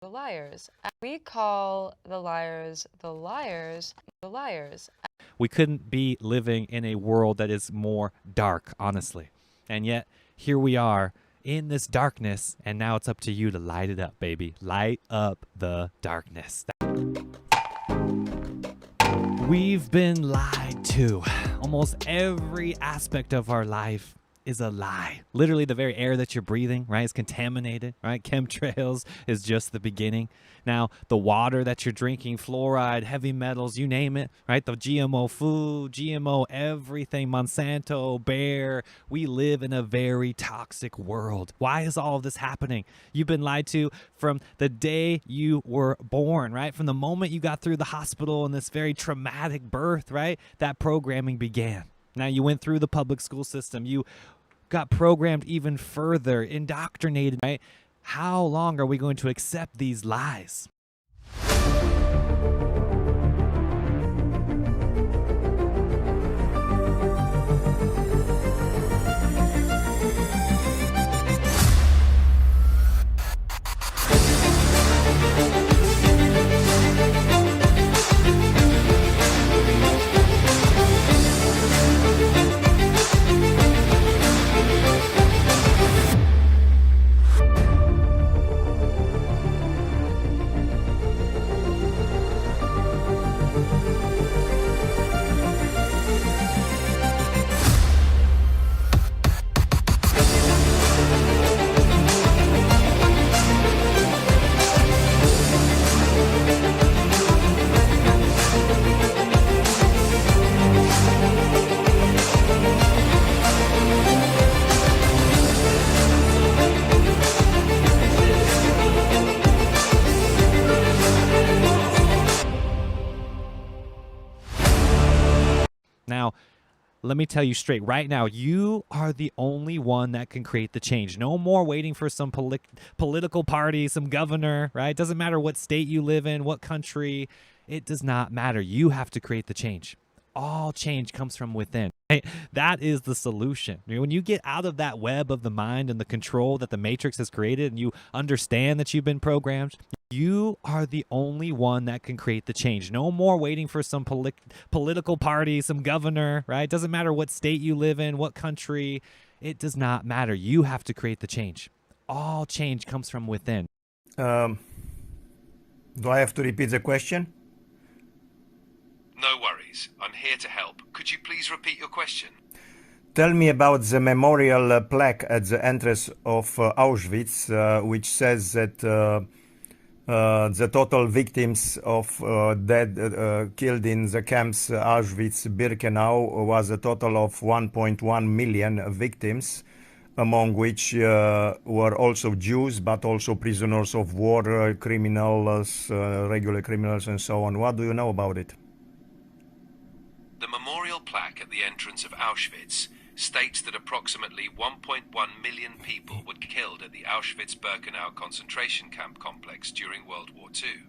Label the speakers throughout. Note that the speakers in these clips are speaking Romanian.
Speaker 1: the liars. We call the liars the liars, the liars.
Speaker 2: We couldn't be living in a world that is more dark, honestly. And yet, here we are in this darkness, and now it's up to you to light it up, baby. Light up the darkness. We've been lied to. Almost every aspect of our life is a lie. Literally, the very air that you're breathing, right, is contaminated, right? Chemtrails is just the beginning. Now, the water that you're drinking, fluoride, heavy metals, you name it, right? The GMO food, GMO everything, Monsanto, Bayer. We live in a very toxic world. Why is all of this happening? You've been lied to from the day you were born, right? From the moment you got through the hospital and this very traumatic birth, right? That programming began. Now you went through the public school system. You got programmed even further, indoctrinated, right? How long are we going to accept these lies? Now, let me tell you straight right now, you are the only one that can create the change. No more waiting for some political party, some governor, right? It doesn't matter what state you live in, what country. It does not matter. You have to create the change. All change comes from within. Right? That is the solution. When you get out of that web of the mind and the control that the Matrix has created, and you understand that you've been programmed, you are the only one that can create the change. No more waiting for some political party, some governor, right? It doesn't matter what state you live in, what country. It does not matter. You have to create the change. All change comes from within.
Speaker 3: Do I have to repeat the question?
Speaker 4: No worries. I'm here to help. Could you please repeat your question?
Speaker 3: Tell me about the memorial plaque at the entrance of Auschwitz, which says that the total victims of dead killed in the camps Auschwitz-Birkenau was a total of 1.1 million victims, among which were also Jews, but also prisoners of war, criminals, regular criminals, and so on. What do you know about it?
Speaker 4: The memorial plaque at the entrance of Auschwitz states that approximately 1.1 million people were killed at the Auschwitz-Birkenau concentration camp complex during World War II.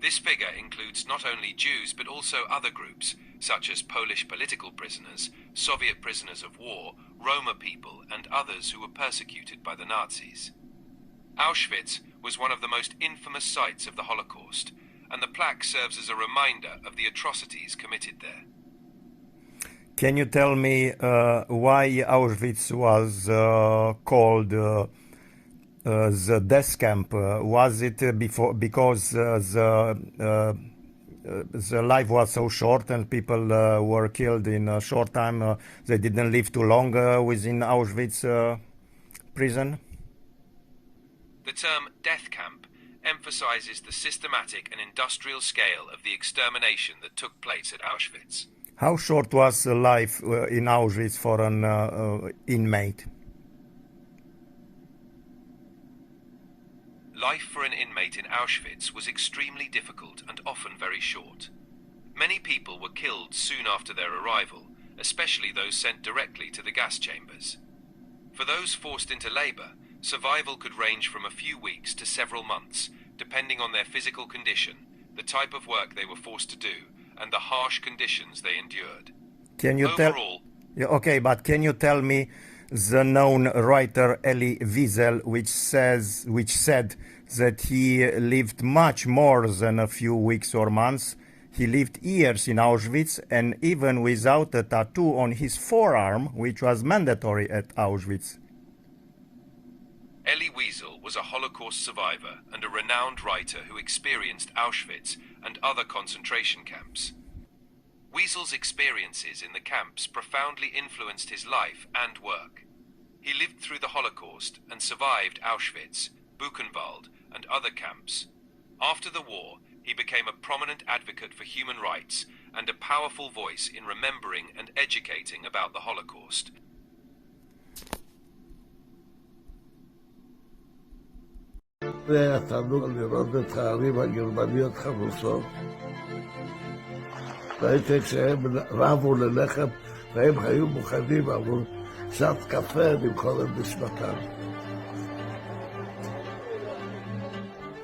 Speaker 4: This figure includes not only Jews but also other groups, such as Polish political prisoners, Soviet prisoners of war, Roma people, and others who were persecuted by the Nazis. Auschwitz was one of the most infamous sites of the Holocaust, and the plaque serves as a reminder of the atrocities committed there.
Speaker 3: Can you tell me why Auschwitz was called the death camp? Was it because the life was so short and people were killed in a short time? They didn't live too long within Auschwitz prison?
Speaker 4: The term death camp emphasizes the systematic and industrial scale of the extermination that took place at Auschwitz.
Speaker 3: How short was life in Auschwitz for an inmate?
Speaker 4: Life for an inmate in Auschwitz was extremely difficult and often very short. Many people were killed soon after their arrival, especially those sent directly to the gas chambers. For those forced into labor, survival could range from a few weeks to several months, depending on their physical condition, the type of work they were forced to do, and the harsh conditions they endured.
Speaker 3: Can you
Speaker 4: Overall,
Speaker 3: okay, but can you tell me the known writer Elie Wiesel, which said that he lived much more than a few weeks or months. He lived years in Auschwitz, and even without a tattoo on his forearm, which was mandatory at Auschwitz.
Speaker 4: Elie Wiesel was a Holocaust survivor and a renowned writer who experienced Auschwitz and other concentration camps. Wiesel's experiences in the camps profoundly influenced his life and work. He lived through the Holocaust and survived Auschwitz, Buchenwald, and other camps. After the war, he became a prominent advocate for human rights and a powerful voice in remembering and educating about the Holocaust.
Speaker 5: זה היה תענוג לראות את הערים הגרמניות חמוסות. ראיתי כשהם רבו ללחם, והם היו מוכנים עבור קצת קפה למכור את נשמתם.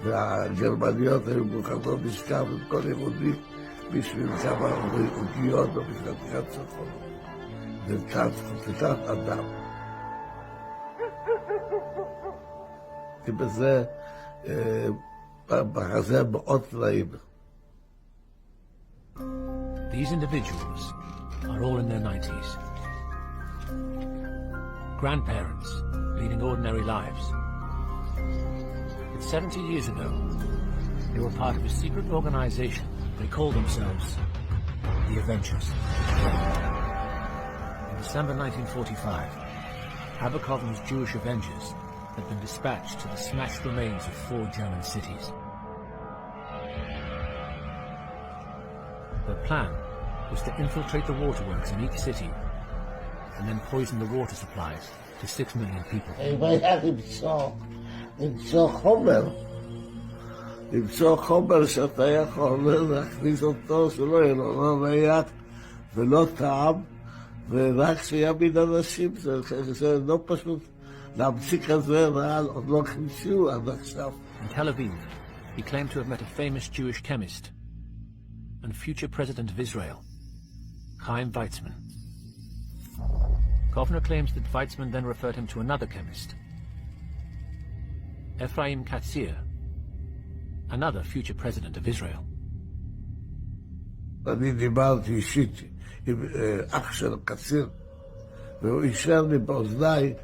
Speaker 5: והגרמניות היו מוכנות לשכב עם כל יהודי בשביל כמה עוגיות או בחתיכת צפון. וקצת אדם. כי בזה בחזה מאוד טעים.
Speaker 6: These individuals are all in their 90s. Grandparents leading ordinary lives. But 70 years ago, they were part of a secret organization. They called themselves the Avengers. In December 1945, Abercoven's Jewish Avengers had been dispatched to the smashed remains of 4 German cities. Their plan was to infiltrate the waterworks in each city and then poison the water supplies to 6 million people.
Speaker 5: למצוא חומר שאתה יכול להכניס אותו, שלא יהיה לו לא ריח ולא טעם, ורק שיעמיד אנשים, זה לא פשוט. In
Speaker 6: Tel Aviv, he claimed to have met a famous Jewish chemist and future president of Israel, Chaim Weizmann. Kovner claims that Weizmann then referred him to another chemist, Ephraim Katzir, another future president of Israel.
Speaker 5: אני דיברתי אישית עם אח של קציר, והוא אישר לי באוזניי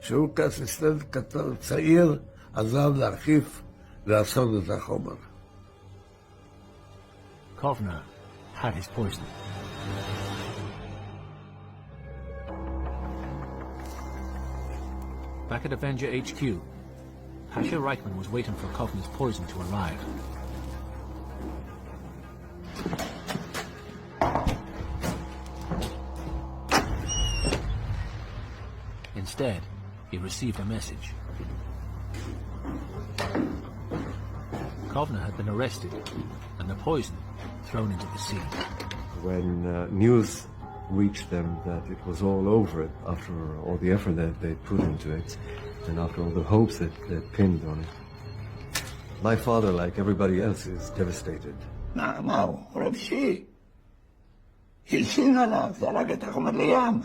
Speaker 5: שהוא כאסיסטנט קטן צעיר עזר לאחיו לעשות את החומר.
Speaker 6: Kovner had his poison. Back at Avenger HQ, Pasha Reichman was waiting for Kovner's poison to arrive. Instead, he received a message. Kovner had been arrested and the poison thrown into the sea.
Speaker 7: When news reached them that it was all over after all the effort that they put into it and after all the hopes that they pinned on it, my father, like everybody else, is devastated.
Speaker 5: No, חופשי. הלשין עליו, זרק את החומר לים.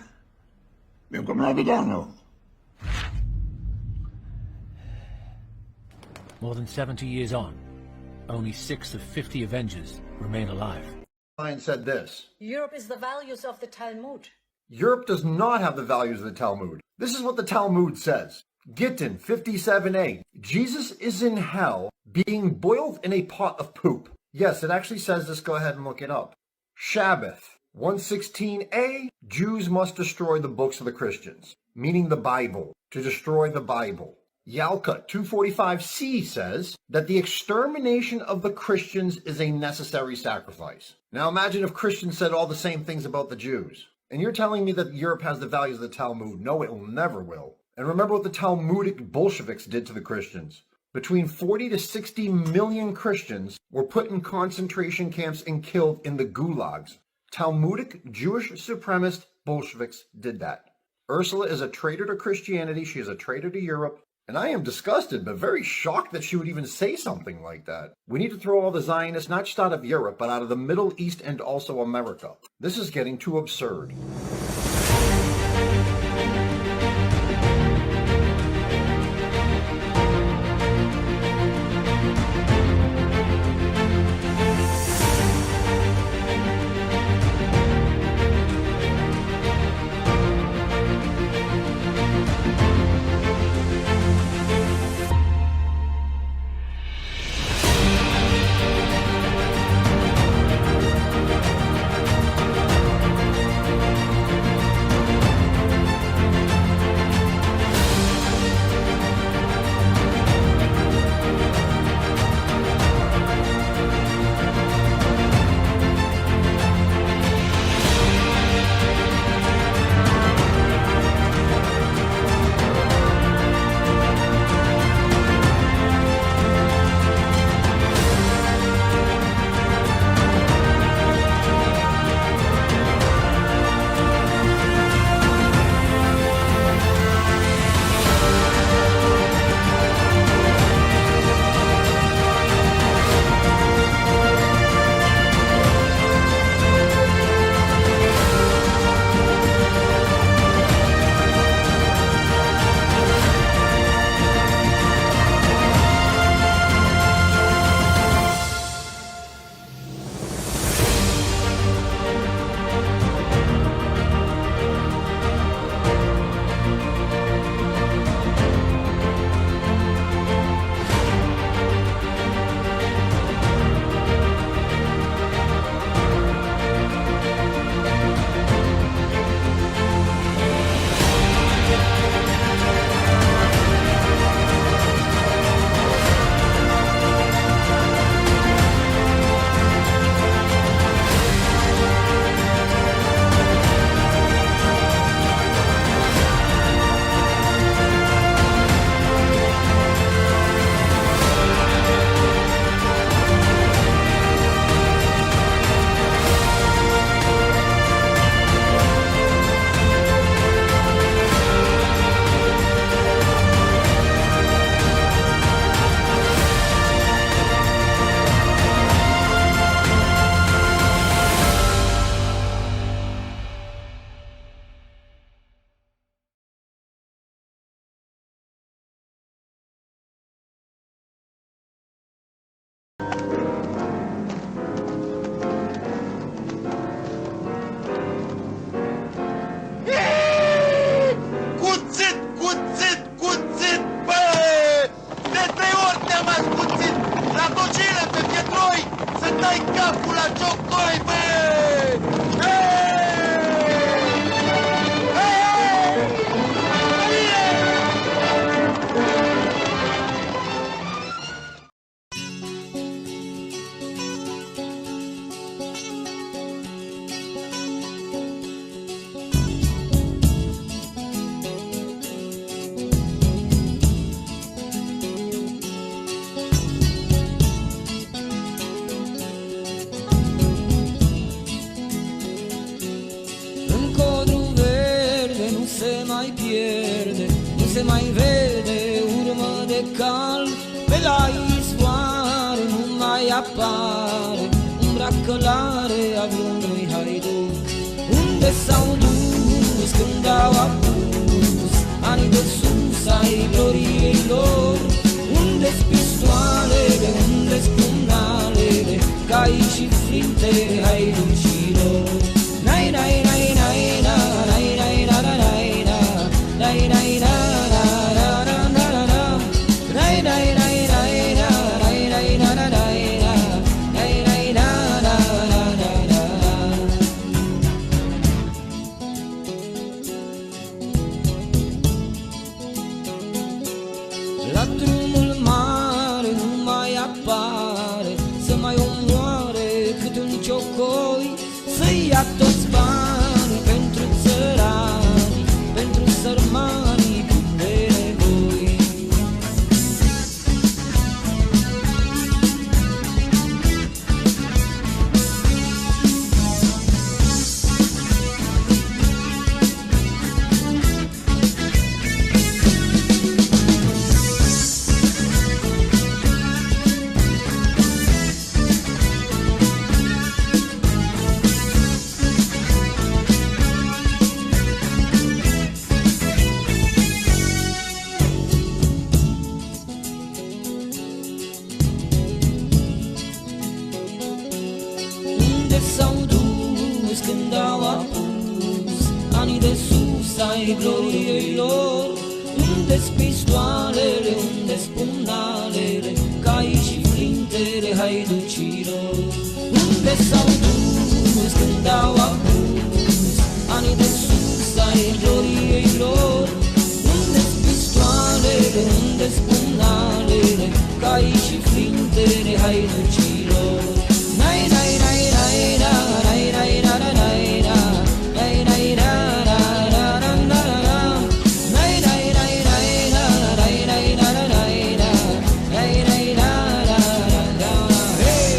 Speaker 5: במקום להגיד לנו.
Speaker 6: More than 70 years on, only 6 of 50 Avengers remain alive.
Speaker 8: Ryan said this:
Speaker 9: Europe is the values of the Talmud.
Speaker 8: Europe does not have the values of the Talmud. This is what the Talmud says. Gittin 57a. Jesus is in hell being boiled in a pot of poop. Yes, it actually says this. Go ahead and look it up. Shabbath 116a. Jews must destroy the books of the Christians, meaning the Bible, to destroy the Bible. Yalka 245c says that the extermination of the Christians is a necessary sacrifice. Now imagine if Christians said all the same things about the Jews. And you're telling me that Europe has the values of the Talmud? No, it will never will. And remember what the Talmudic Bolsheviks did to the Christians. Between 40 to 60 million Christians were put in concentration camps and killed in the gulags. Talmudic Jewish supremacist Bolsheviks did that. Ursula is a traitor to Christianity. She is a traitor to Europe. And I am disgusted, but very shocked that she would even say something like that. We need to throw all the Zionists, not just out of Europe, but out of the Middle East and also America. This is getting too absurd.
Speaker 10: Cuțit, cuțit, cuțit, bă! De 3 ori te-am ascuțit la tocile pe pietroi să dai capul la ciocoi, bă!
Speaker 11: În codru verde nu se mai pierde, nu se mai vede urmă de cal. Pe la izvoare nu mai apare umbra călare a vreunui haiduc. Unde s-au dus când au apus anii de sus ai gloriei lor? Unde-s pistoalele, unde-s pumnalele, cai și flintele haiducilor? Nai, nai, nai, nai, na, nai, nai, na, na, nai, na, nai, nai, na, na, na, na, na, na, na. Nai, nai, nai, nai, na, nai, nai, na, na, nai, na, nai, nai, na, na, na, na, na, na. La drumul mare nu mai apare să mai omoare cât un ciocoi, să-i ia toți banii pentru țărani, pentru sărmanii plini de nevoi. Unde s-au dus când au apus anii de sus ai gloriei lor? Unde-s pistoalele, unde-s pumnalele, cai și flintele haiducilor? Unde s-au dus când au apus anii de sus ai gloriei lor? Unde-s pistoalele, unde-s pumnalele, cai și flintele haiducilor? Nai, nai, nai, nai, na, nai, nai, na, na, nai, na, nai, nai, na, na, na, na, na, na. Nai, nai, nai, nai, na, nai, nai, na, na, nai, na, nai, nai, na, na, na, na, na. Hey!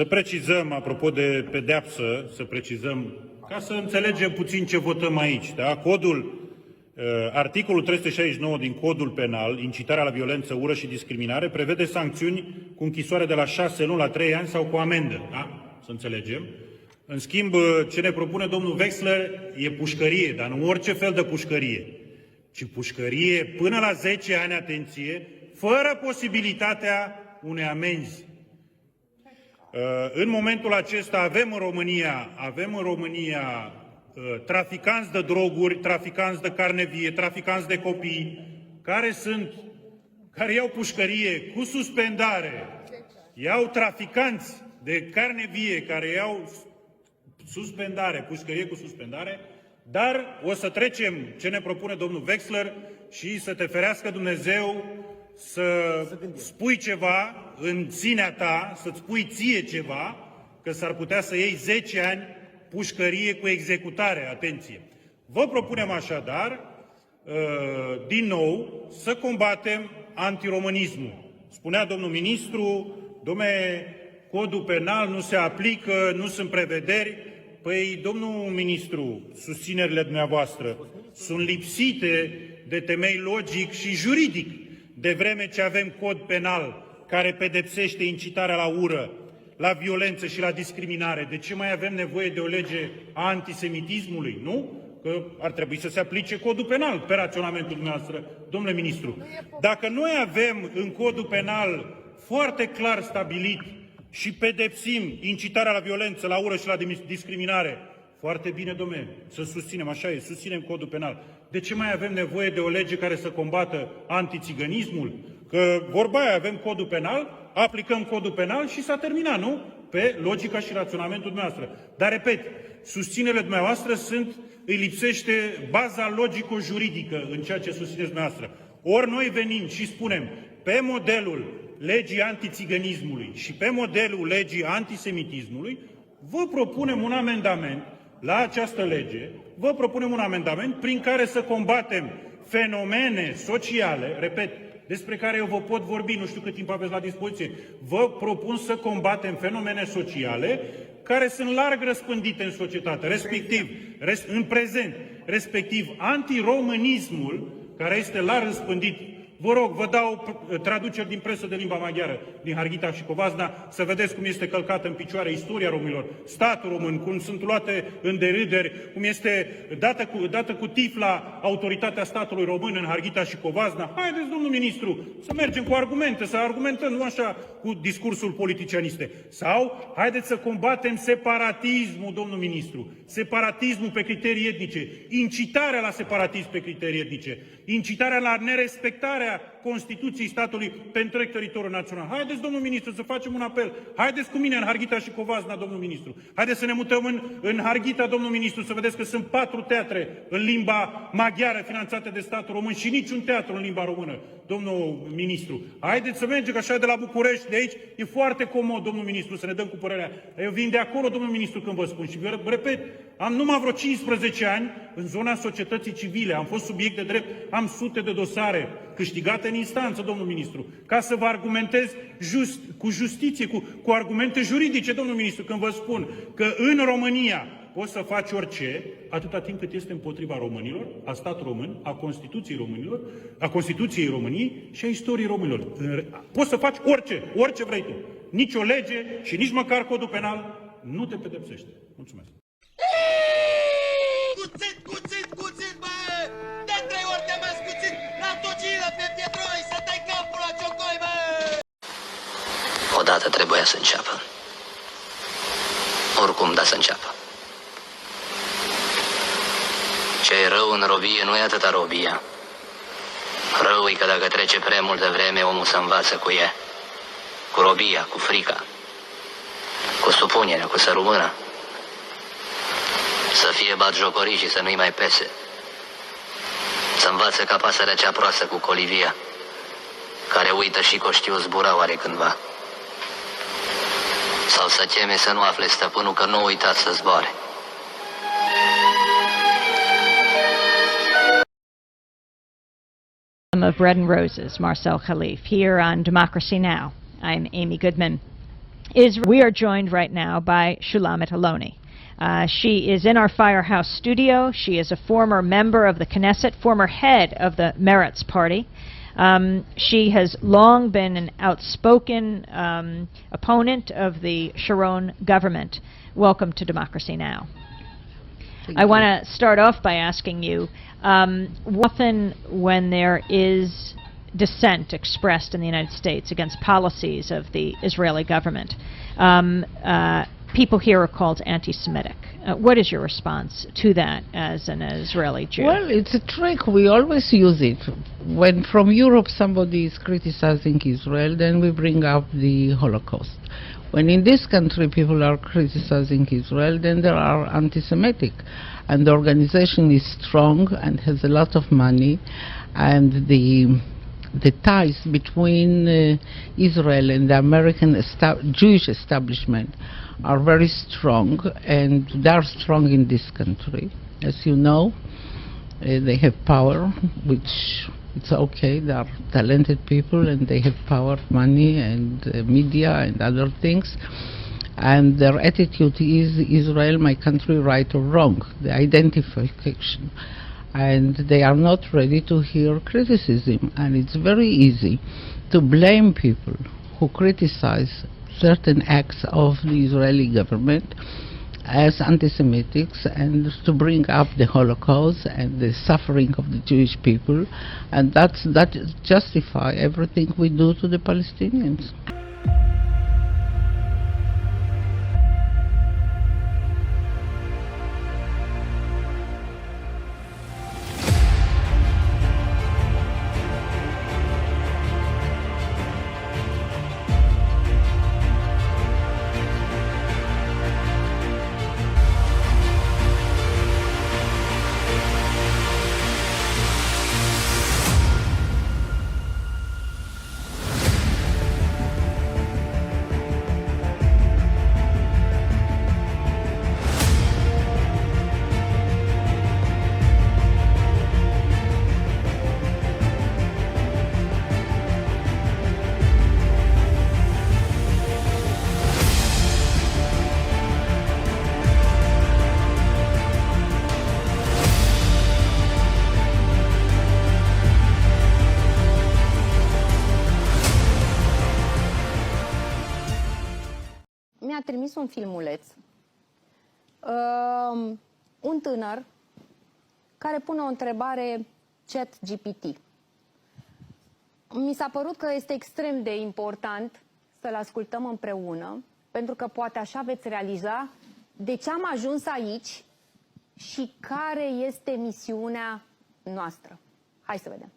Speaker 12: Să precizăm, apropo de pedeapsă, să precizăm, ca să înțelegem puțin ce votăm aici, da? Articolul 369 din Codul Penal, incitarea la violență, ură și discriminare, prevede sancțiuni cu închisoare de la 6 luni la 3 ani sau cu amendă, da? Să înțelegem. În schimb, ce ne propune domnul Wexler e pușcărie, dar nu orice fel de pușcărie, ci pușcărie până la 10 ani, atenție, fără posibilitatea unei amenzi. În momentul acesta avem în România traficanți de droguri, traficanți de carne vie, traficanți de copii, care iau pușcărie cu suspendare, iau traficanți de carne vie care iau suspendare, pușcărie cu suspendare, dar o să trecem ce ne propune domnul Wexler și să te ferească Dumnezeu să spui ceva în sinea ta, să-ți spui ție ceva, că s-ar putea să iei 10 ani pușcărie cu executare, atenție. Vă propunem așadar, din nou, să combatem antiromânismul. Spunea domnul ministru, codul penal nu se aplică, nu sunt prevederi. Păi, domnul ministru, susținerile dumneavoastră sunt lipsite de temei logic și juridic, de vreme ce avem cod penal care pedepsește incitarea la ură, la violență și la discriminare. De ce mai avem nevoie de o lege a antisemitismului, nu? Că ar trebui să se aplice codul penal pe raționamentul dumneavoastră, domnule ministru. Dacă noi avem în codul penal foarte clar stabilit și pedepsim incitarea la violență, la ură și la discriminare, foarte bine, domnule, să susținem, așa e, susținem codul penal. De ce mai avem nevoie de o lege care să combată antițiganismul? Că vorba aia, avem codul penal, aplicăm codul penal și s-a terminat, nu? Pe logica și raționamentul dumneavoastră. Dar, repet, susținerile dumneavoastră îi lipsește baza logico-juridică în ceea ce susțineți dumneavoastră. Ori noi venim și spunem, pe modelul legii antițiganismului și pe modelul legii antisemitismului, vă propunem un amendament la această lege, vă propunem un amendament prin care să combatem fenomene sociale, repet, despre care eu vă pot vorbi, nu știu cât timp aveți la dispoziție, vă propun să combatem fenomene sociale care sunt larg răspândite în societate, respectiv, în prezent, respectiv antiromânismul, care este larg răspândit. Vă rog, vă dau traduceri din presă de limba maghiară, din Harghita și Covasna, să vedeți cum este călcată în picioare istoria românilor, statul român, cum sunt luate în derâderi, cum este dată cu tifla autoritatea statului român în Harghita și Covasna. Haideți, domnul ministru, să mergem cu argumente, să argumentăm, nu așa cu discursul politicianiste. Sau, haideți să combatem separatismul, domnul ministru, separatismul pe criterii etnice, incitarea la separatism pe criterii etnice, incitarea la nerespectarea Constituției statului pe întreg teritoriul național. Haideți, domnul ministru, să facem un apel. Haideți cu mine în Harghita și Covasna, domnul ministru. Haideți să ne mutăm în Harghita, domnul ministru, să vedeți că sunt 4 teatre în limba maghiară finanțate de statul român și niciun teatru în limba română, domnul ministru. Haideți să mergem, că așa de la București, de aici, e foarte comod, domnul ministru, să ne dăm cu părerea. Eu vin de acolo, domnul ministru, când vă spun și vă repet, am numai vreo 15 ani în zona societății civile, am fost subiect de drept, am sute de dosare câștigate în instanță, domnul ministru, ca să vă argumentez cu justiție, cu argumente juridice, domnul ministru, când vă spun că în România poți să faci orice, atâta timp cât este împotriva românilor, a statului român, a Constituției românilor, a Constituției României și a istoriei românilor. Poți să faci orice vrei tu. Nici o lege și nici măcar codul penal nu te pedepsește. Mulțumesc.
Speaker 10: Cuțit, bă! De 3 ori te-am ascuțit la tocilă pe pietroi să dai capul la ciocoi, bă!
Speaker 13: Odată trebuia să înceapă. Oricum, da să înceapă. Ce e rău în robie nu e atâta robia. Rău e că dacă trece prea multă vreme, omul se învață cu ea. Cu robia, cu frica, cu supunerea, cu sărumâna. Să fie batjocorit și să nu-i mai pese. Să învață ca pasărea cea proastă cu colivia, care uită și că o știu zbura oare cândva. Sau să teme să nu afle stăpânul că nu a uitat să zboare.
Speaker 14: Of Bread and Roses, Marcel Khalif, here on Democracy Now! I'm Amy Goodman. We are joined right now by Shulamit Aloni. She is in our Firehouse studio. She is a former member of the Knesset, former head of the Meretz party. She has long been an outspoken opponent of the Sharon government. Welcome to Democracy Now! I want to start off by asking you, often when there is dissent expressed in the United States against policies of the Israeli government, people here are called anti-Semitic. What is your response to that as an Israeli Jew?
Speaker 15: Well, it's a trick. We always use it. When from Europe somebody is criticizing Israel, then we bring up the Holocaust. When in this country people are criticizing Israel, then they are anti-Semitic. And the organization is strong and has a lot of money, and the ties between Israel and the American Jewish establishment are very strong, and they are strong in this country. As you know, they have power, which it's okay. They are talented people, and they have power, money, and media, and other things. And their attitude is Israel, my country, right or wrong, the identification. And they are not ready to hear criticism. And it's very easy to blame people who criticize certain acts of the Israeli government as anti-Semitics, and to bring up the Holocaust and the suffering of the Jewish people, and that justify everything we do to the Palestinians.
Speaker 16: Mi-a trimis un filmuleț, un tânăr care pune o întrebare ChatGPT. Mi s-a părut că este extrem de important să-l ascultăm împreună, pentru că poate așa veți realiza de ce am ajuns aici și care este misiunea noastră. Hai să vedem.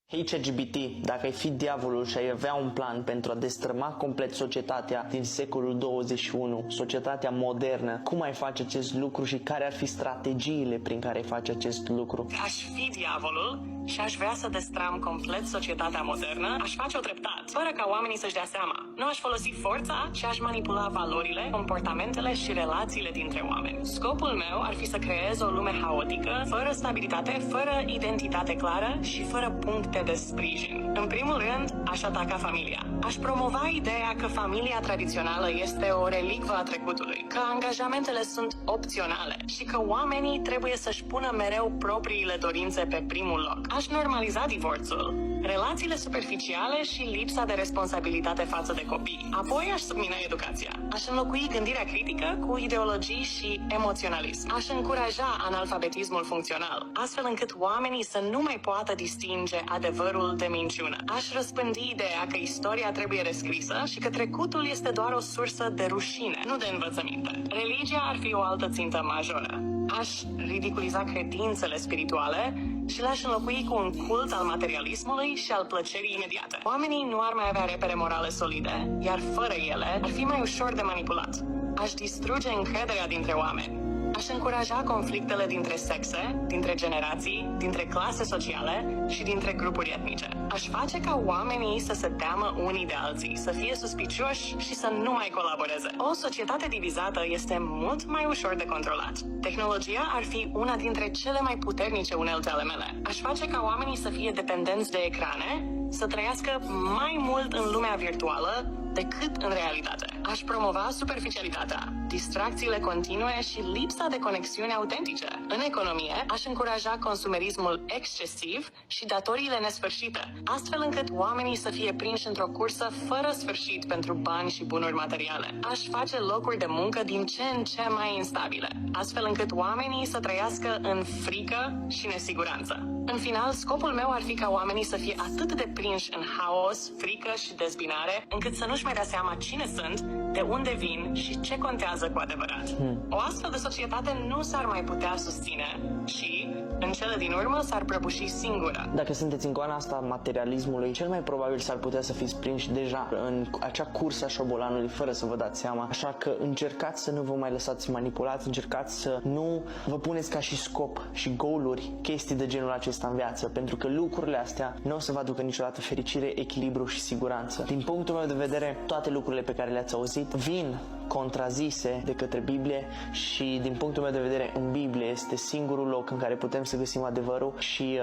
Speaker 17: Hei ChatGPT, dacă ai fi diavolul și ai avea un plan pentru a destrăma complet societatea din secolul 21, societatea modernă, cum ai face acest lucru și care ar fi strategiile prin care ai face acest lucru?
Speaker 18: Aș fi diavolul și aș vrea să destram complet societatea modernă, aș face-o treptat, fără ca oamenii să-și dea seama. Nu aș folosi forța, ci aș manipula valorile, comportamentele și relațiile dintre oameni. Scopul meu ar fi să creez o lume haotică, fără stabilitate, fără identitate clară și fără puncte de sprijin. În primul rând, aș ataca familia. Aș promova ideea că familia tradițională este o relicvă a trecutului, că angajamentele sunt opționale și că oamenii trebuie să-și pună mereu propriile dorințe pe primul loc. Aș normaliza divorțul, relațiile superficiale și lipsa de responsabilitate față de copii. Apoi aș submina educația. Aș înlocui gândirea critică cu ideologii și emoționalism. Aș încuraja analfabetismul funcțional, astfel încât oamenii să nu mai poată distinge adevărul de minciună. Aș răspândi ideea că istoria trebuie rescrisă și că trecutul este doar o sursă de rușine, nu de învățăminte. Religia ar fi o altă țintă majoră. Aș ridiculiza credințele spirituale și le-aș înlocui cu un cult al materialismului și al plăcerii imediate. Oamenii nu ar mai avea repere morale solide, iar fără ele ar fi mai ușor de manipulat. Aș distruge încrederea dintre oameni. Aș încuraja conflictele dintre sexe, dintre generații, dintre clase sociale și dintre grupuri etnice. Aș face ca oamenii să se teamă unii de alții, să fie suspicioși și să nu mai colaboreze. O societate divizată este mult mai ușor de controlat. Tehnologia ar fi una dintre cele mai puternice unelte ale mele. Aș face ca oamenii să fie dependenți de ecrane, să trăiască mai mult în lumea virtuală decât în realitate. Aș promova superficialitatea, distracțiile continue și lipsa de conexiuni autentice. În economie, aș încuraja consumerismul excesiv și datoriile nesfârșite, astfel încât oamenii să fie prinși într-o cursă fără sfârșit pentru bani și bunuri materiale. Aș face locuri de muncă din ce în ce mai instabile, astfel încât oamenii să trăiască în frică și nesiguranță. În final, scopul meu ar fi ca oamenii să fie atât de prinși în haos, frică și dezbinare, încât să nu-și mai dea seama cine sunt, de unde vin și ce contează cu adevărat. O astfel de societate nu s-ar mai putea susține și, în cele din urmă, s-ar prăbuși singură.
Speaker 17: Dacă sunteți în goana asta materialismului, cel mai probabil s-ar putea să fiți prinși deja în acea cursă a șobolanului fără să vă dați seama. Așa că încercați să nu vă mai lăsați manipulați, încercați să nu vă puneți ca și scop și goaluri chestii de genul acesta în viață, pentru că lucrurile astea nu o să vă aducă niciodată fericire, echilibru și siguranță. Din punctul meu de vedere, toate lucrurile pe care le-ați auzit vin contrazise de către Biblie și din punctul meu de vedere în Biblie este singurul loc în care putem să găsim adevărul și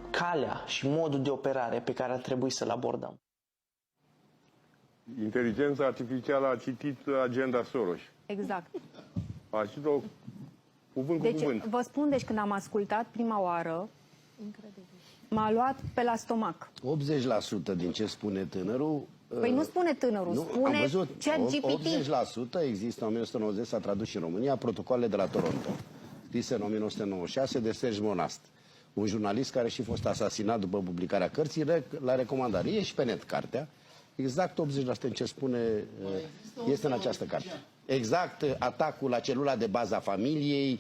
Speaker 17: calea și modul de operare pe care ar trebui să-l abordăm.
Speaker 19: Inteligența artificială a citit agenda Soros.
Speaker 16: Exact.
Speaker 19: A citit-o cuvânt cu cuvânt.
Speaker 16: Vă spun, deci când am ascultat prima oară, m-a luat pe la stomac.
Speaker 20: 80% din ce spune tânărul...
Speaker 16: Păi nu spune tânărul, spune
Speaker 20: am văzut,
Speaker 16: ChatGPT.
Speaker 20: 80% există, în 1990 s-a tradus și în România, protocoalele de la Toronto, scrise în 1996 de Serge Monast, un jurnalist care și fost asasinat după publicarea cărții, la recomandare. E și pe net cartea, exact 80% din ce spune este în această carte. Exact atacul la celula de bază a familiei,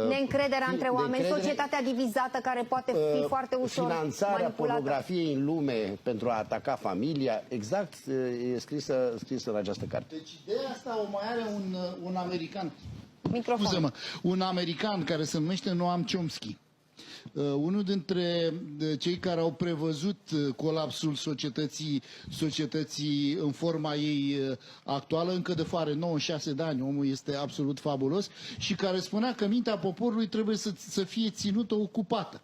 Speaker 16: neîncrederea între oameni, societatea divizată care poate fi foarte ușor
Speaker 20: finanțarea
Speaker 16: manipulată.
Speaker 20: pornografiei în lume pentru a ataca familia, exact e scrisă în această carte.
Speaker 21: Deci ideea asta o mai are un american.
Speaker 16: Microfon.
Speaker 21: Scuze-mă, un american care se numește Noam Chomsky. Unul dintre cei care au prevăzut colapsul societății în forma ei actuală, încă de are 96 de ani, omul este absolut fabulos, și care spunea că mintea poporului trebuie să fie ținută ocupată.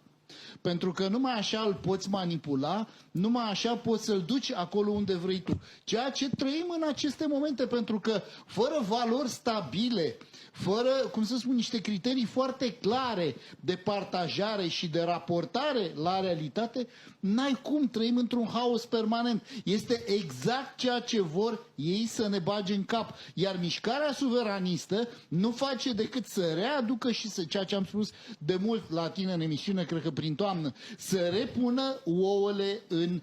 Speaker 21: Pentru că numai așa îl poți manipula, numai așa poți să-l duci acolo unde vrei tu. Ceea ce trăim în aceste momente, pentru că fără valori stabile, fără, cum să spun, niște criterii foarte clare de partajare și de raportare la realitate, n-ai cum, trăim într-un haos permanent. Este exact ceea ce vor ei să ne bage în cap. Iar mișcarea suveranistă nu face decât să readucă și ceea ce am spus de mult la tine în emisiune, cred că prin toamnă, să repună ouăle în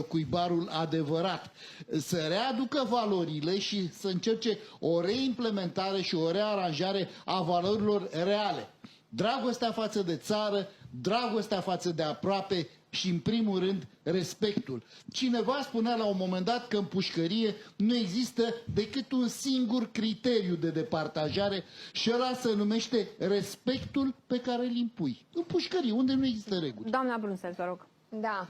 Speaker 21: cuibarul adevărat, să readucă valorile și să încerce o reimplementare și o rearanjare a valorilor reale. Dragostea față de țară, dragostea față de aproape și, în primul rând, respectul. Cineva spunea la un moment dat că în pușcărie nu există decât un singur criteriu de departajare și ăla se numește respectul pe care îl impui. În pușcărie, unde nu există reguli.
Speaker 16: Doamna Brunsel, vă rog.
Speaker 22: Da,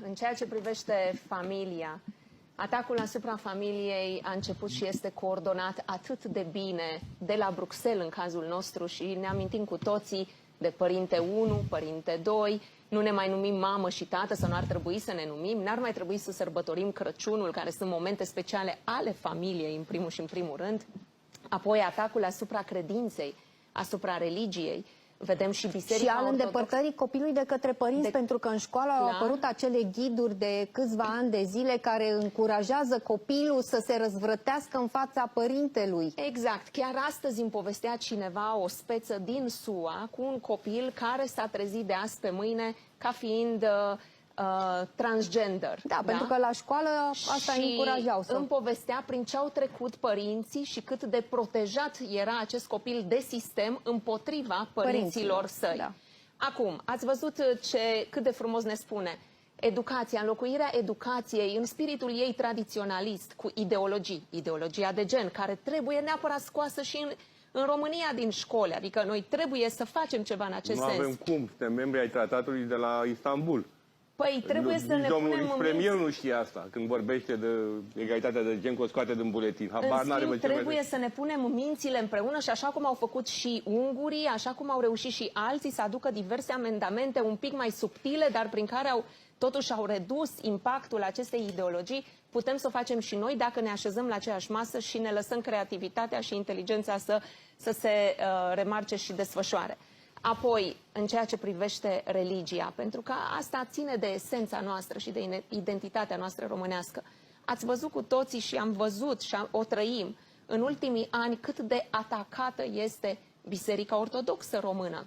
Speaker 22: în ceea ce privește familia, atacul asupra familiei a început și este coordonat atât de bine de la Bruxelles în cazul nostru și ne amintim cu toții de părinte 1, părinte 2, nu ne mai numim mamă și tată sau nu ar trebui să ne numim, n-ar mai trebui să sărbătorim Crăciunul, care sunt momente speciale ale familiei în primul și în primul rând, apoi atacul asupra credinței, asupra religiei. Vedem și biserica
Speaker 16: și al îndepărtării copilului de către părinți, pentru că în școală au apărut acele ghiduri de câțiva ani de zile care încurajează copilul să se răzvrătească în fața părintelui.
Speaker 22: Exact. Chiar astăzi îmi povestea cineva o speță din SUA cu un copil care s-a trezit de azi pe mâine ca fiind transgender.
Speaker 16: Da, pentru că la școală asta îi încurajau să...
Speaker 22: îmi povestea prin ce au trecut părinții și cât de protejat era acest copil de sistem împotriva părinților săi. Da. Acum, ați văzut cât de frumos ne spune educația, înlocuirea educației în spiritul ei tradiționalist cu ideologii, ideologia de gen, care trebuie neapărat scoasă și în România din școli, adică noi trebuie să facem ceva în acest sens.
Speaker 19: Nu avem cum, suntem membri ai tratatului de la Istanbul.
Speaker 22: Păi trebuie să ne punem în
Speaker 19: premier nu știe asta când vorbește de egalitatea de gen, că o scoate din buletin. Habar
Speaker 22: în
Speaker 19: n-are,
Speaker 22: schimb,
Speaker 19: ce
Speaker 22: trebuie să ne punem mințile împreună și așa cum au făcut și ungurii, așa cum au reușit și alții să aducă diverse amendamente un pic mai subtile, dar prin care totuși au redus impactul acestei ideologii, putem să o facem și noi dacă ne așezăm la aceeași masă și ne lăsăm creativitatea și inteligența să se remarce și desfășoare. Apoi, în ceea ce privește religia, pentru că asta ține de esența noastră și de identitatea noastră românească. Ați văzut cu toții și am văzut și o trăim în ultimii ani cât de atacată este Biserica Ortodoxă Română,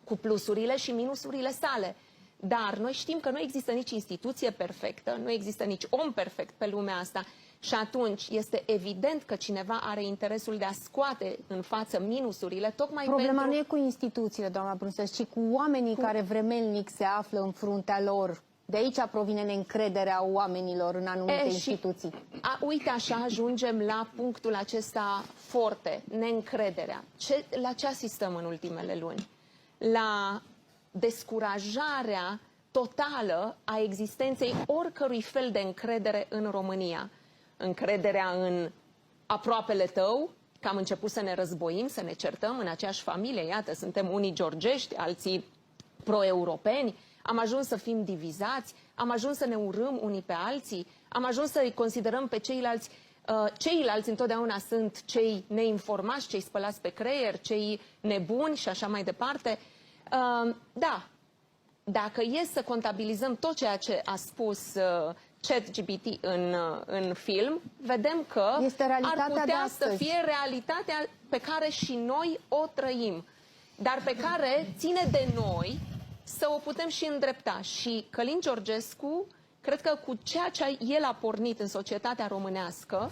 Speaker 22: cu plusurile și minusurile sale. Dar noi știm că nu există nici instituție perfectă, nu există nici om perfect pe lumea asta și atunci este evident că cineva are interesul de a scoate în față minusurile, tocmai
Speaker 16: Problema nu e cu instituțiile, doamna Brânză, ci cu oamenii care vremelnic se află în fruntea lor. De aici provine neîncrederea oamenilor în anumite instituții.
Speaker 22: Uite, așa ajungem la punctul acesta forte, neîncrederea. La ce asistăm în ultimele luni? La descurajarea totală a existenței oricărui fel de încredere în România. Încrederea în aproapele tău, că am început să ne războim, să ne certăm în aceeași familie. Iată, suntem unii georgești, alții pro-europeni, am ajuns să fim divizați, am ajuns să ne urâm unii pe alții, am ajuns să îi considerăm pe ceilalți. Ceilalți întotdeauna sunt cei neinformați, cei spălați pe creier, cei nebuni și așa mai departe. Da, dacă e să contabilizăm tot ceea ce a spus ChatGPT în film, vedem că ar putea să fie realitatea pe care și noi o trăim, dar pe care ține de noi să o putem și îndrepta. Și Călin Georgescu, cred că cu ceea ce el a pornit în societatea românească,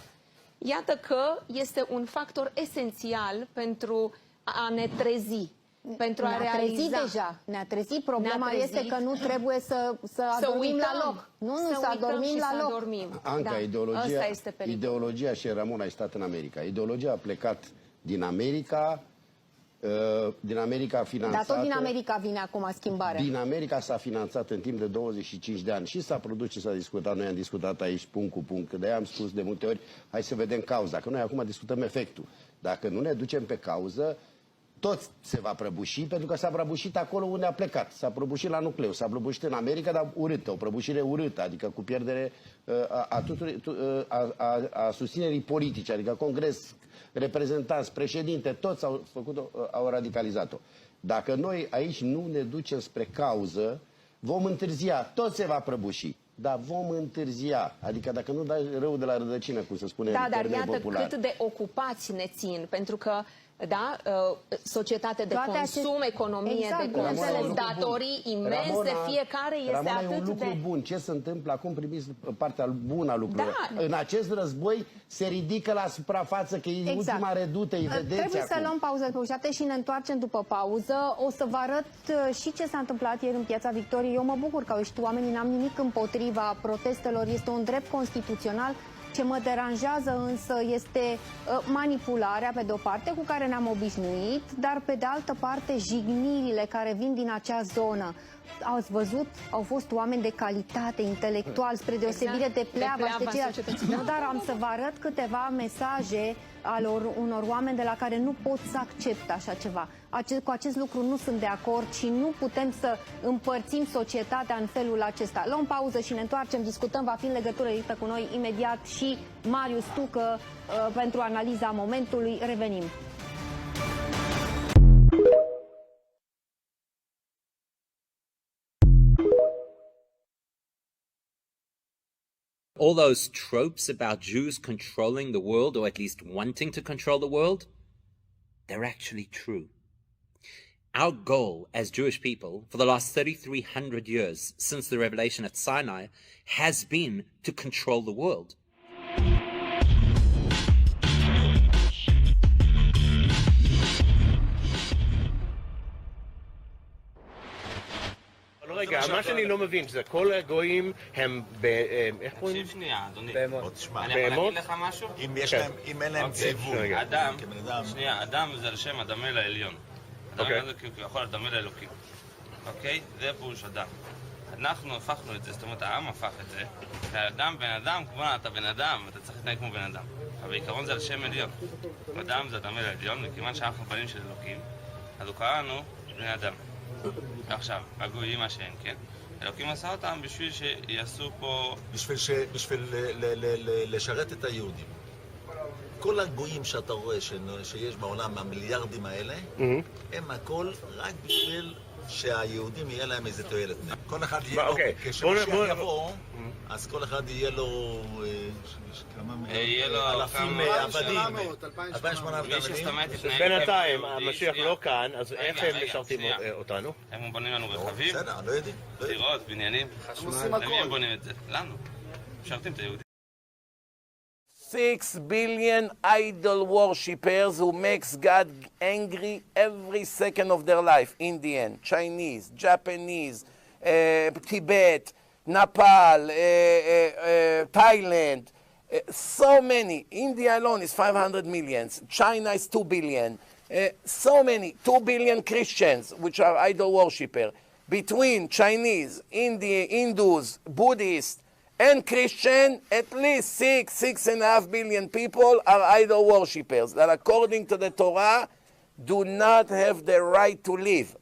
Speaker 22: iată că este un factor esențial pentru a ne trezi. Pentru a realiza.
Speaker 16: Deja. Ne-a trezit. Problema este că nu trebuie să adormim la loc. Nu să adormim la loc.
Speaker 20: Anca, ideologia și Ramona ai stat în America. Ideologia a plecat din America, finanțată.
Speaker 16: Dar tot din America vine acum schimbarea.
Speaker 20: Din America s-a finanțat în timp de 25 de ani și s-a produs ce s-a discutat. Noi am discutat aici punct cu punct, că de-aia am spus de multe ori, hai să vedem cauza, că noi acum discutăm efectul. Dacă nu ne ducem pe cauză, tot se va prăbuși, pentru că s-a prăbușit acolo unde a plecat. S-a prăbușit la nucleu, s-a prăbușit în America, dar urâtă, o prăbușire urâtă, adică cu pierdere a susținerii politice, adică Congres, reprezentanți, președinte, toți au radicalizat-o. Dacă noi aici nu ne ducem spre cauză, vom întârzia, tot se va prăbuși. Dar vom întârzia, adică dacă nu dai rău de la rădăcină, cum se spune în termeni populari.
Speaker 22: Da, dar iată cât de ocupați ne țin, pentru că da, societate de consum, economie de consum, datorii imense, fiecare este atât de...
Speaker 20: e un lucru bun. Ce se întâmplă acum, primiți partea bună a lucrurilor. Da. În acest război se ridică la suprafață, că e ultima redută, îi vedeți
Speaker 16: Trebuie
Speaker 20: acum.
Speaker 16: să luăm pauză pe 7 și ne întoarcem după pauză. O să vă arăt și ce s-a întâmplat ieri în Piața Victoriei. Eu mă bucur că au ieșit oamenii, n-am nimic împotriva protestelor, este un drept constituțional. Ce mă deranjează însă este manipularea, pe de-o parte, cu care ne-am obișnuit, dar pe de altă parte jignirile care vin din acea zonă. Ați văzut? Au fost oameni de calitate, intelectuali, spre deosebire de pleava și de ceilalți. Dar am să vă arăt câteva mesaje ale unor oameni de la care nu pot să accept așa ceva. Cu acest lucru nu sunt de acord și nu putem să împărțim societatea în felul acesta. Luăm pauză și ne întoarcem, discutăm, va fi în legătură directă cu noi imediat și Marius Tucă pentru analiza momentului. Revenim.
Speaker 1: All those tropes about Jews controlling the world, or at least wanting to control the world, they're actually true. Our goal as Jewish people for the last 3,300 years since the revelation at Sinai has been to control the world.
Speaker 2: רגע, מה שאני לא מבין, זה כל הגויים הם איך קוראים?
Speaker 23: תקשיב שנייה, אדוני.
Speaker 2: בהמות.
Speaker 23: אני יכול להגיד לך משהו?
Speaker 2: אם אין להם ציווי.
Speaker 23: אדם, שנייה, אדם זה על שם הדמה לעליון. אדם זה כביכול הדמה לאלוקים. אוקיי? זה פירוש אדם. אנחנו הפכנו את זה, זאת אומרת העם הפך את זה, והאדם בן אדם, כמובן אתה בן אדם, אתה צריך להתנהג כמו בן אדם. אבל בעיקרון זה על שם עליון. אדם זה אדם אל העליון, וכיוון שאנחנו בנים של אלוקים, אז הוא קרא לנו בני אדם. עכשיו, הגויים מה שאין, כן? אלוקים עשה אותם בשביל שיעשו פה...
Speaker 3: בשביל לשרת את היהודים. כל הגויים שאתה רואה שיש בעולם, המיליארדים האלה, הם הכל רק בשביל שהיהודים יהיה להם איזה תועלת. כל אחד יהיה לו, כשמשיח יבוא, אז כל אחד יהיה לו אלפים עבדים, 2,800 עבדים.
Speaker 2: בינתיים, המשיח לא כאן, אז איך הם משרתים אותנו?
Speaker 23: הם בונים לנו רכבים,
Speaker 3: בסדר, לא יודעים.
Speaker 23: דירות, בניינים, למי הם בונים את זה? לנו. משרתים את היהודים.
Speaker 4: 6 billion idol worshippers who makes God angry every second of their life. Indian, Chinese, Japanese, Tibet, Nepal, Thailand, so many. India alone is 500 million. China is 2 billion. So many, 2 billion Christians, which are idol worshippers. Between Chinese, Hindus, Buddhists, and Christian, at least 6.5 billion people are idol worshippers that according to the Torah do not have the right to live.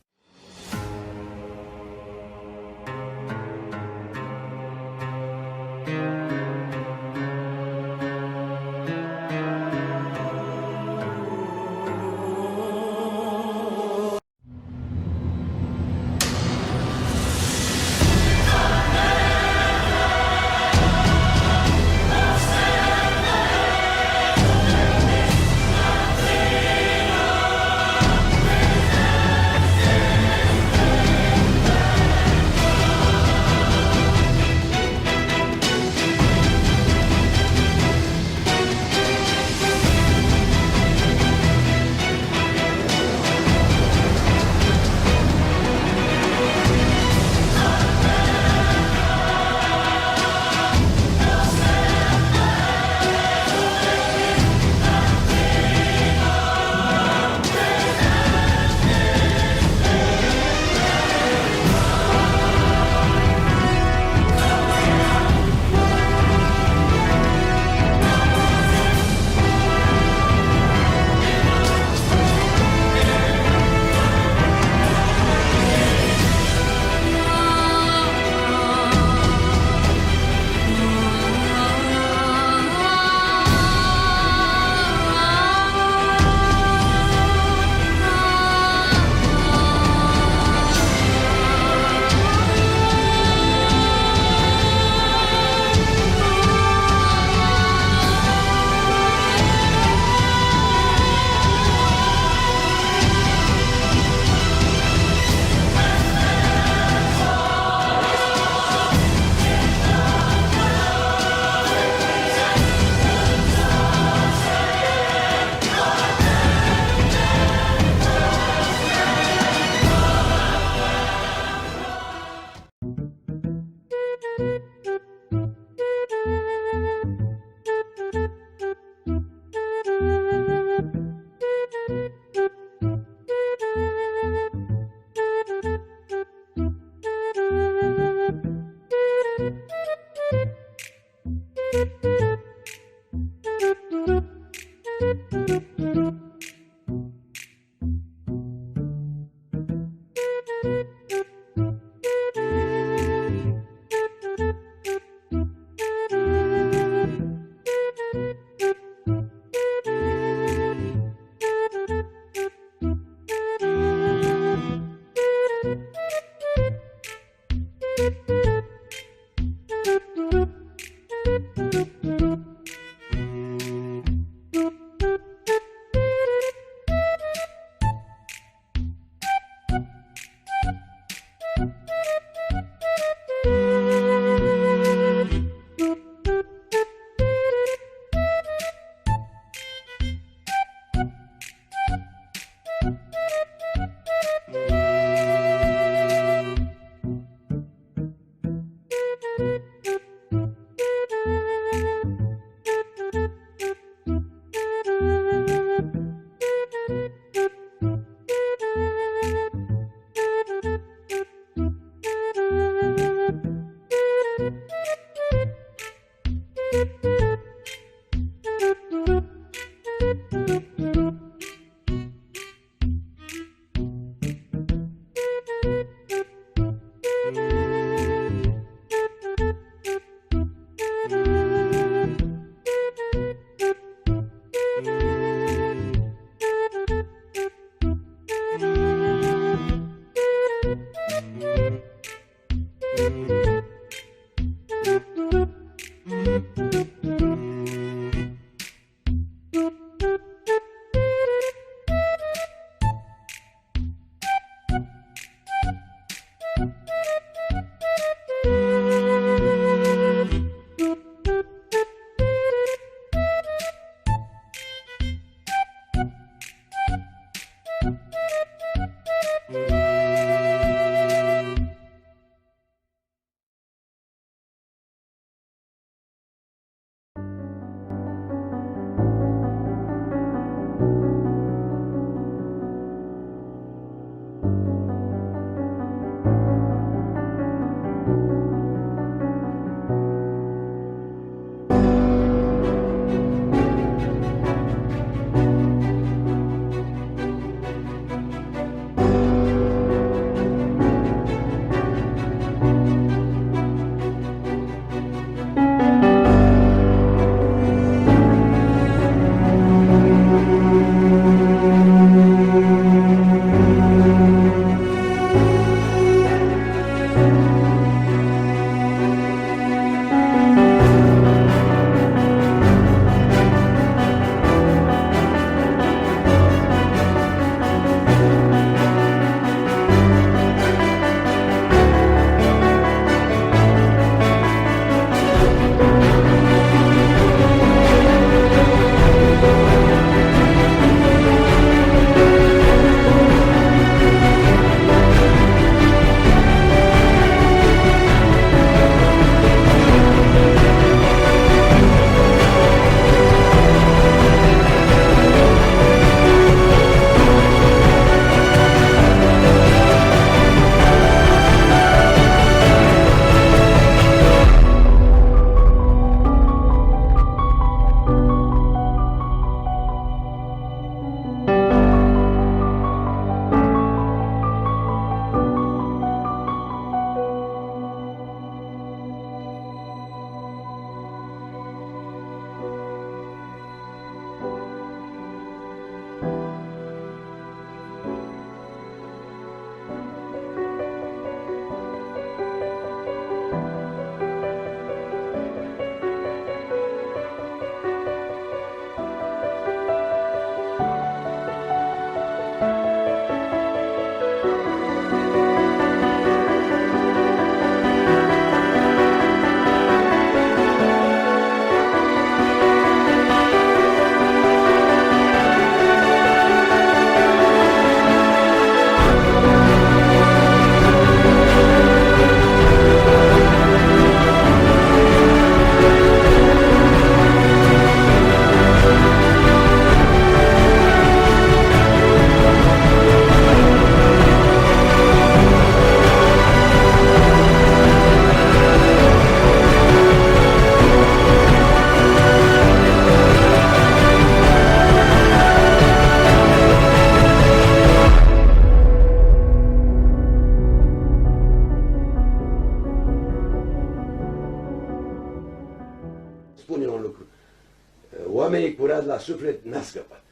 Speaker 5: suflet n-a scăpat.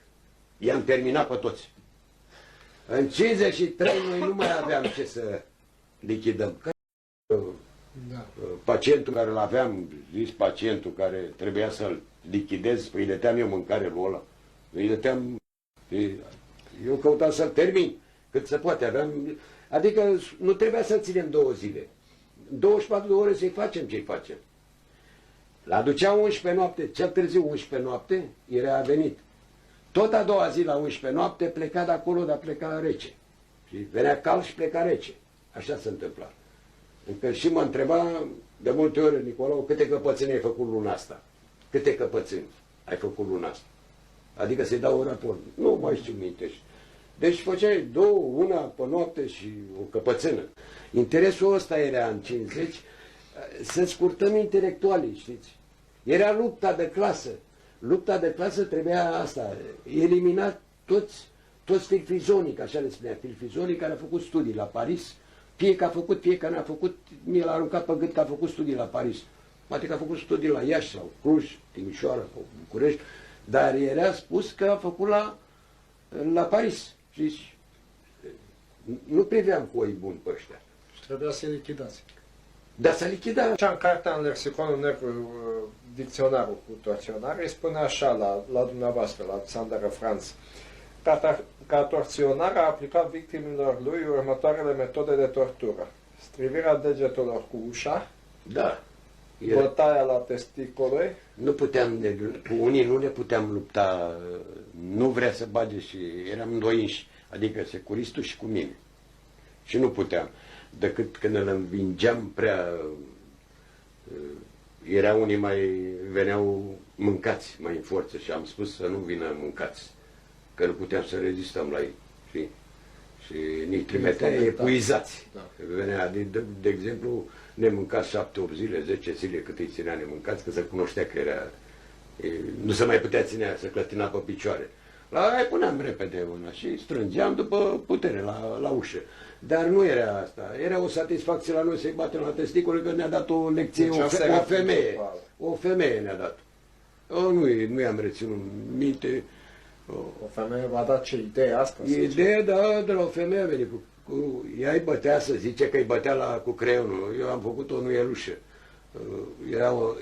Speaker 5: I-am terminat pe toți. În 53 noi nu mai aveam ce să lichidăm. Pacientul care îl aveam, zis pacientul care trebuia să-l lichidez, păi îi dăteam eu mâncare lui ăla. Îi dăteam... Eu căutam să-l termin cât se poate. Adică nu trebuia să-l ținem 2 zile. 24 de ore să-i facem ce-i facem. L-aducea 11 noapte, cel târziu 11 noapte, era venit. Tot a doua zi la 11 noapte pleca de acolo, dar pleca rece. Și venea cald și pleca rece. Așa se întâmpla. Încă și mă întreba de multe ori, Nicolau, câte căpățâni ai făcut luna asta? Câte căpățâni ai făcut luna asta? Adică să-i dau un raport. Nu mai știu mintești. Deci făceai 2, una pe noapte și o căpățână. Interesul ăsta era în 50, să scurtăm intelectualii, știți? Era lupta de clasă. Lupta de clasă trebuia asta, eliminat toți filfizonii, că așa le spunea, filfizonii care au făcut studii la Paris, fie că a făcut, fie că n-a făcut, mie l-a aruncat pe gât că a făcut studii la Paris. Poate că a făcut studii la Iași sau Cluj, Timișoara sau București, dar era spus că a făcut la Paris. Știți? Nu priveam cu oi buni pe ăștia.
Speaker 6: Și trebuia să-i lichidați.
Speaker 5: Da, să lichida.
Speaker 6: Așa, în cartea, în lexiconul negru, dicționarul cu torționare, îi spune așa la dumneavoastră, la Xander Franz. Ca torționar a aplicat victimilor lui următoarele metode de tortură. Strivirea degetelor cu ușa.
Speaker 5: Da.
Speaker 6: Bătaia la testicole.
Speaker 5: Nu puteam, cu unii nu ne puteam lupta, nu vrea să bage și eram doi înși, adică securistul și cu mine. Și nu puteam, decât când îl învingeam prea, era unii mai veneau mâncați mai în forță și am spus să nu vină mâncați, că nu puteam să rezistăm la ei, știi? Și ni trimitea epuizați. Da. Venea, de exemplu, nemâncați 7-8 zile, 10 zile cât îi ținea nemâncați, că se cunoștea că era, nu se mai putea ținea, să clătina pe picioare. La aia puneam repede una și strângeam după putere la ușă. Dar nu era asta. Era o satisfacție la noi să-i batem la testicule, că ne-a dat o lecție o femeie. O femeie ne-a dat. Nu i-am reținut minte.
Speaker 6: O femeie v-a dat ce idee asta?
Speaker 5: Ideea, da, de la o femeie a venit ea îi bătea, să zice că îi bătea cu creionul. Eu am făcut o nuielușă.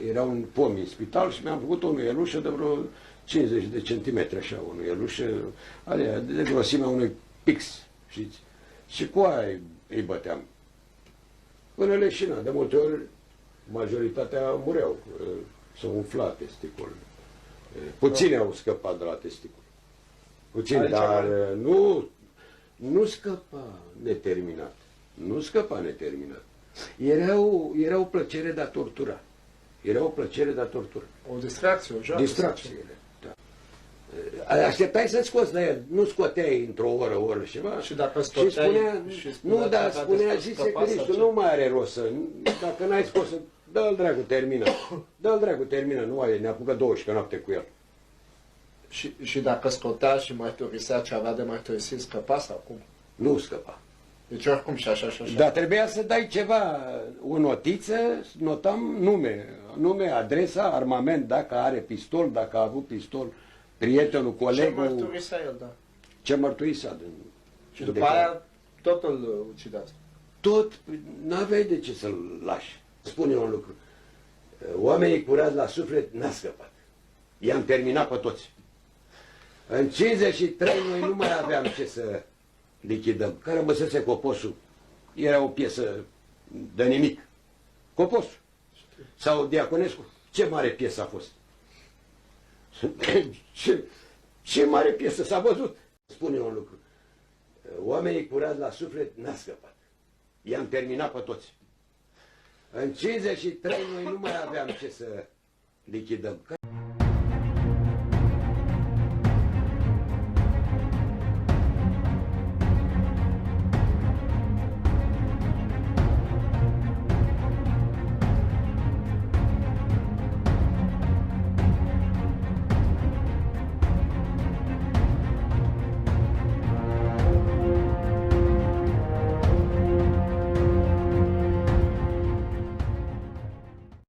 Speaker 5: Era un pom în spital și mi-am făcut o nuielușă de vreo 50 de centimetri, așa, o nuielușă, alea, de grosimea unui pix, știți? Și cu aia îi băteam. Până leșina, de multe ori, majoritatea mureau, s-au umflat testiculele. Puțini au scăpat de la testicule. Puțini, dar nu scăpa neterminat. Nu scăpa neterminat. Era o plăcere de a tortura. Era o plăcere de a tortura.
Speaker 6: O distracție, o joacă.
Speaker 5: Distracție, da. Așteptai să scoți de el, nu scoteai într-o oră și ceva.
Speaker 6: Și dacă scoteai...
Speaker 5: Nu, dar spunea și securistul, nu mai are rost să... Dacă n-ai scos, dă-l dracu, termină. Dă-l dracu, termină, nu are, ne apucă 12 noapte cu el.
Speaker 6: Și dacă scotea și mărturisea ce avea de mărturisit, scăpa sau cum?
Speaker 5: Nu scăpa.
Speaker 6: Deci oricum și așa.
Speaker 5: Dar trebuia să dai ceva, o notiță, notam nume, adresa, armament, dacă are pistol, dacă a avut pistol, prietenul, colegul...
Speaker 6: Ce mărturisea el, da.
Speaker 5: Ce mărturisea.
Speaker 6: Și după aia tot îl ucidați.
Speaker 5: Tot, n-aveai de ce să-l lași. Spune un lucru. Oamenii curați la suflet n-a scăpat. I-am terminat pe toți. În 53 noi nu mai aveam ce să lichidăm. Că rămăsese Coposul. Era o piesă de nimic. Coposul. Sau Diaconescu. Ce mare piesă a fost. Ce mare piesă s-a văzut. Spune un lucru. Oamenii curați la suflet n-a scăpat. I-am terminat pe toți. În 53 noi nu mai aveam ce să lichidăm. Că